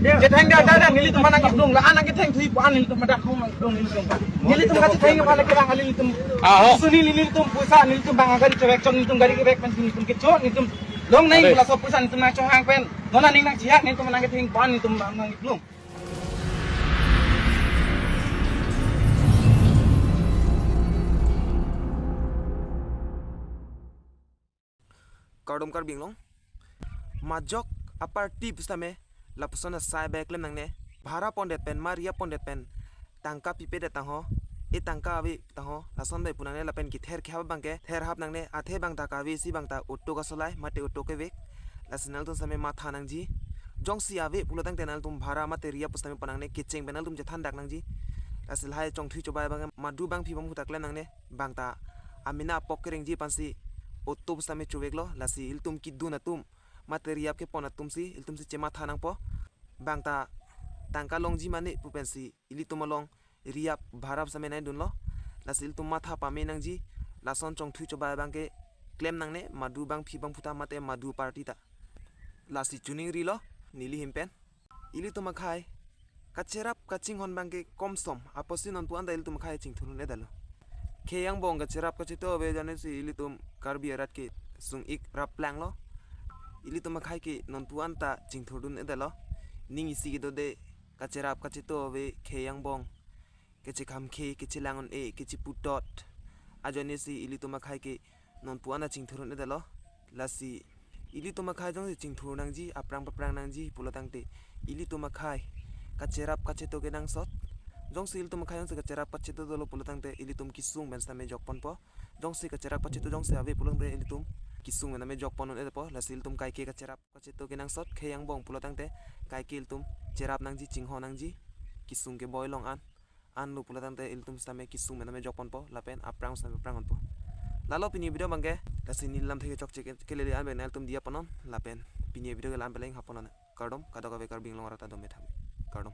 je thang dah nili tu mana ngidung lah anak kita thang thui puan nili tu madak khong ngidung nili tu nili tu kasi thang pala kerang nili tu suni nili tu pusa nili tu bang gari cewek chon nili tu gari kevek pen nili tu kecot nili tu long nai pula so pusa nili tu nak hang pen nona ning nak jiak nili tu mana kita thang puan nili tu bang ngidung Kardom kar binglong majok apar tip stame la pusona sai back lem nangne bhara pondet pen maria pondet pen tangka pipe de tang ho e tangka abi tang ho la son bai punane la pen ki ther khaba bangke ther hab nangne athe bang ta ka bi si bang ta auto ka solai mate auto ke vek la sinal tum same matha nangji jong si ave pulo tang tenal tum bhara mate ria pustame panangne kitching benal tum je thandak nangji la sil hai chong thui chobai bang madu bang phi bang hutak lem nangne bang ta amina pokering ji pansi auto pustame chuvek lo la si il tum ki duna tum materiap ke pona tumsi iltum si chema thanang po bangta tangka longji mane pupensi ili tumalong riap bharap samenai dunlo lasil tum matha pame nangji lason chong thui choba bangke claim nangne madu bang phi bang puta mate madu party ta lasi tuning rilo nili himpen ili tuma khai kacherap kaching hon bangke komsom aposin on puanda ili tuma khai ching thulun edalo kheyang bong kacherap kachito be jane si ili tum karbi arat ke sung ik rap plang lo ili to makai ke non puan ta jing thudun edalo ning isi ke de kacherap kachito ve kheyang bong kechi kham khe kechi langon e kechi putot ajone si ili to makai ke non puan na jing thurun edalo lasi ili to makai jong jing thur nangji aprang nangji pulotangte ili to makai kacherap kachito ke nang sot jong si ili to makai jong se kacherap kachito dolo pulotangte ili tum kisung ben same jokpon po jong si kacherap kachito jong se ave pulongte ili tum kisung name jok ponon edepo lasil tum kai ke kacherap kachito ke nang sot kheyang bong pulotangte kai ke tum cherap nangji chingho nangji kisung ke boy long an lu pulotangte iltum stame kisung name jok pon po lapen aprang same prangon po lalo pini video bangke lasin nilam theke chok cheke kelele an benal tum dia ponon lapen pini video ke lam beleng haponon kardom kadoka be karbing long rata dome tham kardom